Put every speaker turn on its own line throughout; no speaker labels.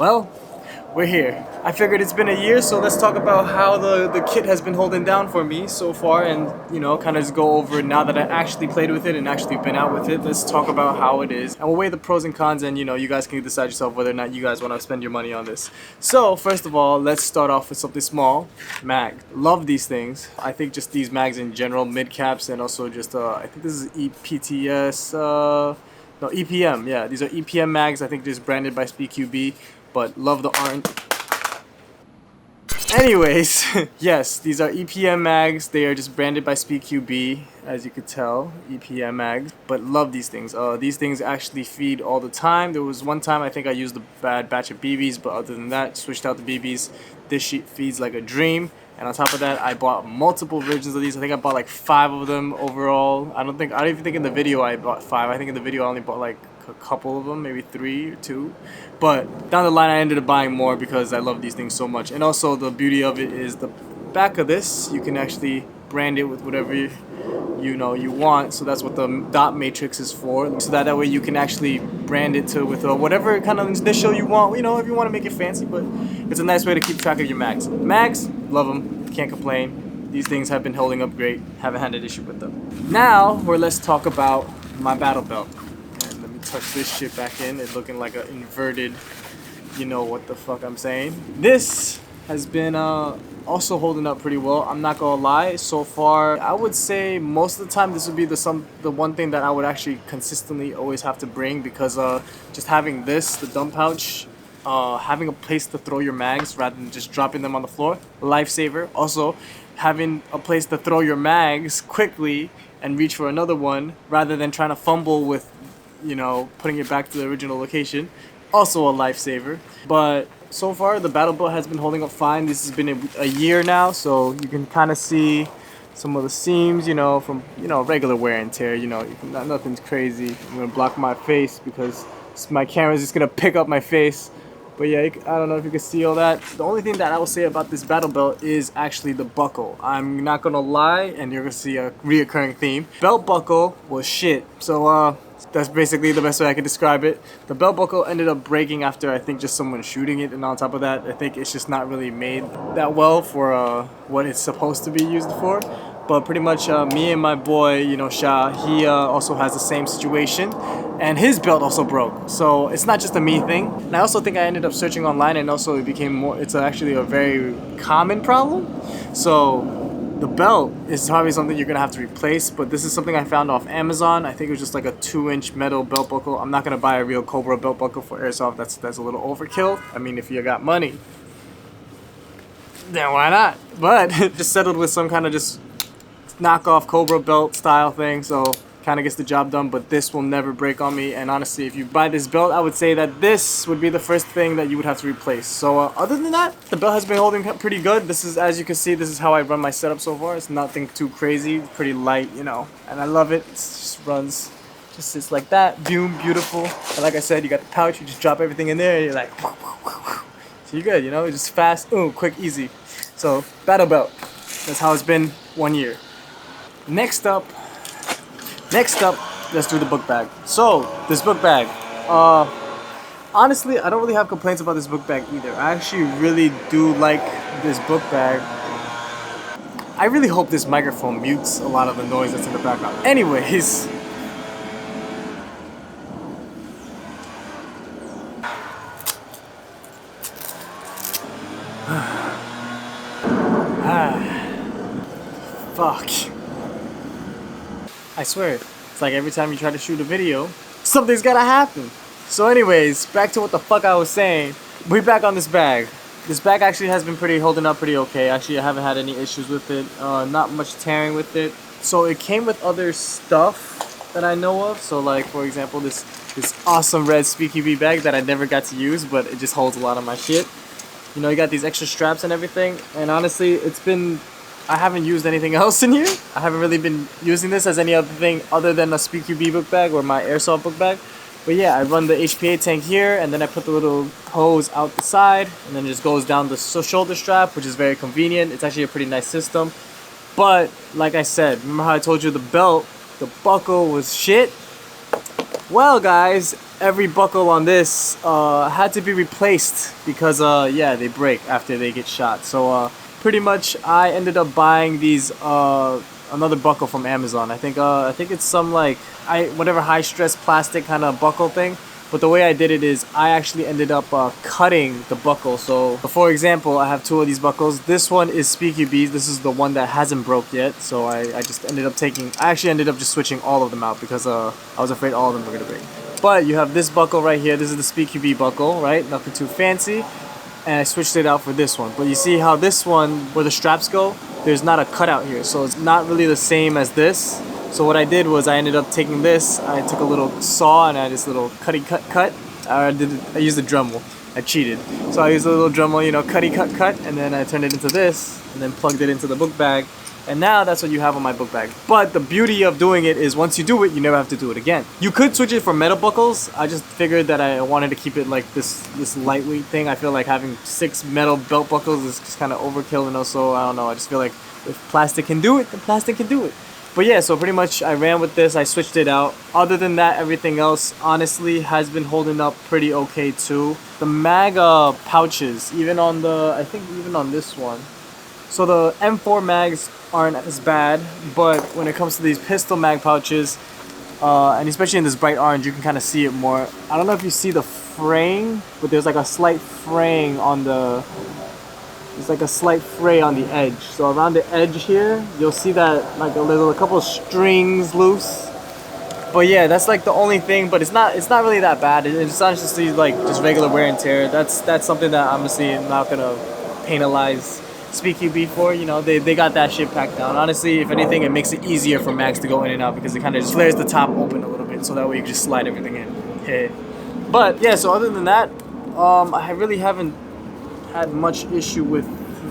Well, we're here. I figured it's been a year, so let's talk about how the kit has been holding down for me so far, and you know, kind of just go over it now that I actually played with it and actually been out with it. Let's talk about how it is, and we'll weigh the pros and cons, and you know, you guys can decide yourself whether or not you guys want to spend your money on this. So first of all, let's start off with something small. Mag. Love these things. I think just these mags in general, mid caps, and also just I think this is EPTS. No, EPM. Yeah, these are EPM mags. I think just branded by Speedqb. But love the orange. Anyways, yes, these are EPM mags. They are just branded by Speedqb, as you could tell, EPM mags. But love these things. These things actually feed all the time. There was one time I think I used a bad batch of BBs, but other than that, switched out the BBs. This shit feeds like a dream. And on top of that, I bought multiple versions of these. I think I bought like 5 of them overall. I don't even think in the video I bought 5. I think in the video I only bought like a couple of them, maybe 3 or 2. But down the line I ended up buying more because I love these things so much. And also the beauty of it is the back of this, you can actually brand it with whatever you want. So that's what the dot matrix is for. So that way you can actually brand it with whatever kind of initial you want. You know, if you want to make it fancy, but it's a nice way to keep track of your mags. Mags, love them, can't complain. These things have been holding up great. Haven't had an issue with them. Now, let's talk about my battle belt. And let me tuck this shit back in. It's looking like an inverted, you know what the fuck I'm saying. This has been also holding up pretty well. I'm not gonna lie. So far, I would say most of the time this would be the one thing that I would actually consistently always have to bring, because just having this, the dump pouch, having a place to throw your mags rather than just dropping them on the floor, lifesaver. Also, having a place to throw your mags quickly and reach for another one rather than trying to fumble with, you know, putting it back to the original location, also a lifesaver. But so far the battle belt has been holding up fine. This has been a year now, so you can kind of see some of the seams, you know, from, you know, regular wear and tear. You know, nothing's crazy. I'm gonna block my face because my camera's just gonna pick up my face. But yeah, I don't know if you can see all that. The only thing that I will say about this battle belt is actually the buckle. I'm not gonna lie, and you're gonna see a reoccurring theme. Belt buckle was shit. So that's basically the best way I can describe it. The belt buckle ended up breaking after I think just someone shooting it, and on top of that, I think it's just not really made that well for what it's supposed to be used for. But pretty much me and my boy, you know, Shah, he also has the same situation, and his belt also broke. So it's not just a me thing. And I also think I ended up searching online, and also it became more, it's actually a very common problem. So the belt is probably something you're gonna have to replace, but this is something I found off Amazon. I think it was just like a 2-inch metal belt buckle. I'm not gonna buy a real Cobra belt buckle for airsoft. That's a little overkill. I mean, if you got money, then why not? But just settled with some kind of just knockoff Cobra belt style thing, so kind of gets the job done. But this will never break on me, and honestly, if you buy this belt, I would say that this would be the first thing that you would have to replace. So other than that, the belt has been holding up pretty good. This is, as you can see, this is how I run my setup so far. It's nothing too crazy, pretty light, you know, and I love it. It just runs, just sits like that, boom, beautiful. And like I said, you got the pouch, you just drop everything in there, and you're like, so you're good, you know, it's just fast, quick, easy. So battle belt, that's how it's been 1 year. Next up, let's do the book bag. So, this book bag, honestly, I don't really have complaints about this book bag either. I actually really do like this book bag. I really hope this microphone mutes a lot of the noise that's in the background. Anyways, fuck. I swear, it's like every time you try to shoot a video, something's gotta happen. So anyways, back to what the fuck I was saying. We're back on this bag. This bag actually has been holding up pretty okay. Actually, I haven't had any issues with it. Not much tearing with it. So it came with other stuff that I know of. So like, for example, this awesome red Speedqb bag that I never got to use, but it just holds a lot of my shit. You know, you got these extra straps and everything. And honestly, I haven't used anything else in here. I haven't really been using this as any other thing other than a Speedqb book bag or my airsoft book bag. But yeah, I run the HPA tank here, and then I put the little hose out the side, and then it just goes down the shoulder strap, which is very convenient. It's actually a pretty nice system. But like I said, remember how I told you the buckle was shit? Well guys, every buckle on this had to be replaced because yeah, they break after they get shot. So pretty much I ended up buying these another buckle from Amazon. I think it's some like whatever high stress plastic kind of buckle thing. But the way I did it is I actually ended up cutting the buckle. So for example, I have two of these buckles. This one is Speedqb. This is the one that hasn't broke yet. So I just ended up I actually ended up just switching all of them out because I was afraid all of them were gonna break. But you have this buckle right here. This is the Speedqb buckle, right? Nothing too fancy. And I switched it out for this one. But you see how this one, where the straps go, there's not a cutout here. So it's not really the same as this. So what I did was I ended up taking this, I took a little saw and I had this little cut. I used a Dremel. I cheated. So I used a little Dremel, you know, cut, and then I turned it into this and then plugged it into the book bag. And now that's what you have on my book bag. But the beauty of doing it is once you do it, you never have to do it again. You could switch it for metal buckles. I just figured that I wanted to keep it like this lightweight thing. I feel like having 6 metal belt buckles is just kind of overkill, and also, I don't know, I just feel like if plastic can do it, then plastic can do it. But yeah, so pretty much I ran with this, I switched it out. Other than that, everything else honestly has been holding up pretty okay too. The mag pouches, even on this one. So the M4 mags aren't as bad, but when it comes to these pistol mag pouches, and especially in this bright orange, you can kind of see it more. I don't know if you see the fraying, but there's like a slight fraying on the edge. So around the edge here, you'll see that like a couple of strings loose. But yeah, that's like the only thing. But it's not really that bad. It's honestly like just regular wear and tear. That's something that honestly I'm not gonna penalize Speedqb for. You know, they got that shit packed down. Honestly, if anything, it makes it easier for mags to go in and out because it kind of just flares the top open a little bit, so that way you can just slide everything in. Hey. But yeah, so other than that, I really haven't had much issue with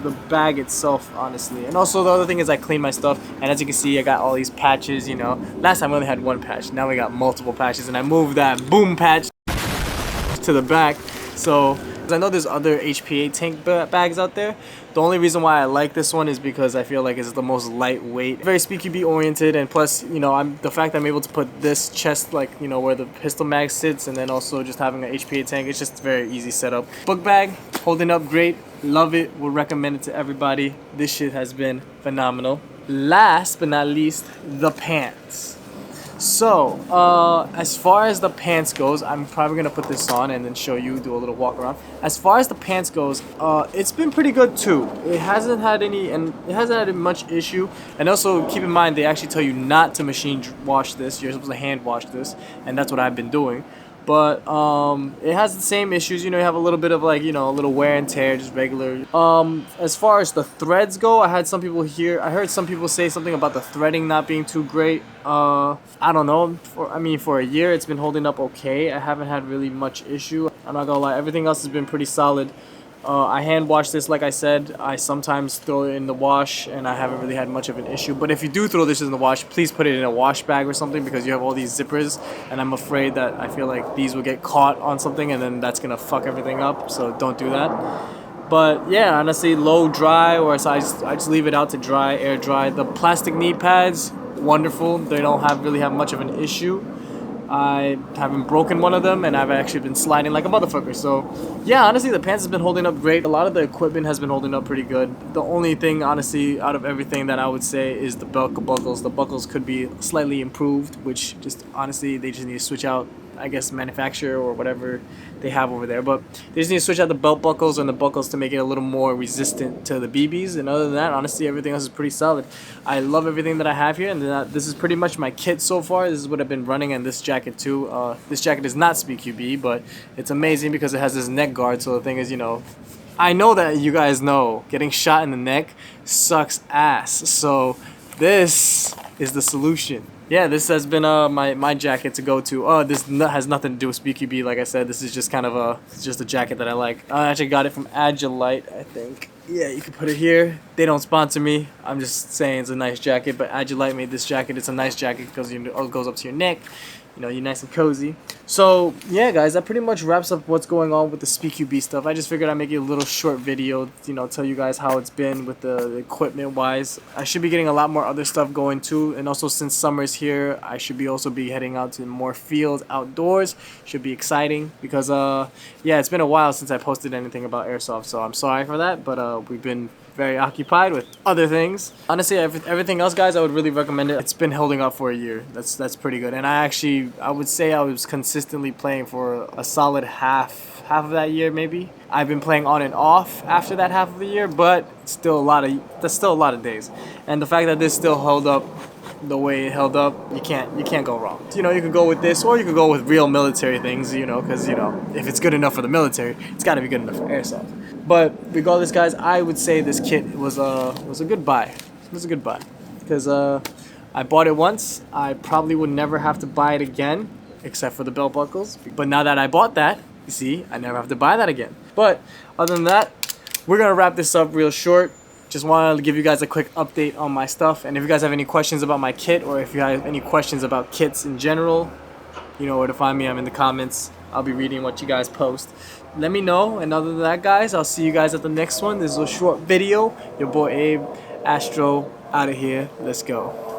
the bag itself, honestly. And also the other thing is I clean my stuff, and as you can see, I got all these patches. You know, last time I only had one patch, now we got multiple patches, and I moved that boom patch to the back. So I know there's other HPA tank bags out there. The only reason why I like this one is because I feel like it's the most lightweight, very Speedqb oriented, and plus, you know, the fact that I'm able to put this chest, like, you know, where the pistol mag sits, and then also just having an HPA tank, it's just very easy setup. Book bag, holding up great, love it, would recommend it to everybody. This shit has been phenomenal. Last but not least, the pants. So, as far as the pants goes, I'm probably gonna put this on and then show you, do a little walk around. As far as the pants goes, it's been pretty good too. It hasn't had much issue. And also keep in mind, they actually tell you not to machine wash this. You're supposed to hand wash this, and that's what I've been doing. But it has the same issues. You know, you have a little bit of like, you know, a little wear and tear, just regular. As far as the threads go, I heard some people say something about the threading not being too great. I don't know. For a year, it's been holding up okay. I haven't had really much issue. I'm not gonna lie, everything else has been pretty solid. I hand wash this, like I said. I sometimes throw it in the wash, and I haven't really had much of an issue. But if you do throw this in the wash, please put it in a wash bag or something, because you have all these zippers, and I'm afraid that I feel like these will get caught on something, and then that's gonna fuck everything up. So don't do that. But yeah, honestly, low dry, or so I just leave it out to dry, air dry. The plastic knee pads, wonderful. They don't really have much of an issue. I haven't broken one of them, and I've actually been sliding like a motherfucker. So yeah, honestly, the pants has been holding up great. A lot of the equipment has been holding up pretty good. The only thing, honestly, out of everything that I would say is the belt buckles. The buckles could be slightly improved, which just honestly, they just need to switch out, I guess, manufacturer or whatever they have over there. But they just need to switch out the belt buckles and the buckles to make it a little more resistant to the BBs. And other than that, honestly, everything else is pretty solid. I love everything that I have here, and this is pretty much my kit so far. This is what I've been running, and this jacket too. This jacket is not Speedqb, but it's amazing because it has this neck guard. So the thing is, you know, I know that you guys know getting shot in the neck sucks ass. So this is the solution. Yeah, this has been my jacket to go to. This has nothing to do with Speedqb. Like I said, this is just kind of just a jacket that I like. I actually got it from Agilite, I think. Yeah, you can put it here. They don't sponsor me. I'm just saying it's a nice jacket, but Agilite made this jacket. It's a nice jacket because it goes up to your neck. you know, you're nice and cozy. So yeah, guys, that pretty much wraps up what's going on with the Speedqb stuff. I just figured I'd make a little short video, you know, tell you guys how it's been with the equipment wise. I should be getting a lot more other stuff going too, and also since summer's here, I should be also be heading out to more fields outdoors. Should be exciting because yeah, it's been a while since I posted anything about airsoft, so I'm sorry for that, but we've been very occupied with other things. Honestly, everything else, guys, I would really recommend it. It's been holding up for a year. That's pretty good. And I would say I was consistently playing for a solid half of that year, maybe. I've been playing on and off after that half of the year, but that's still a lot of days. And the fact that this still held up the way it held up, you can't go wrong. You know, you could go with this, or you could go with real military things, you know, because, you know, if it's good enough for the military, it's got to be good enough for airsoft. But regardless, guys, I would say this kit was a good buy. It was a good buy because I bought it once. I probably would never have to buy it again, except for the belt buckles. But now that I bought that, you see, I never have to buy that again. But other than that, we're gonna wrap this up real short. Just wanted to give you guys a quick update on my stuff. And if you guys have any questions about my kit, or if you have any questions about kits in general, you know where to find me. I'm in the comments. I'll be reading what you guys post. Let me know. And other than that, guys, I'll see you guys at the next one. This is a short video. Your boy Abe, Astro, out of here. Let's go.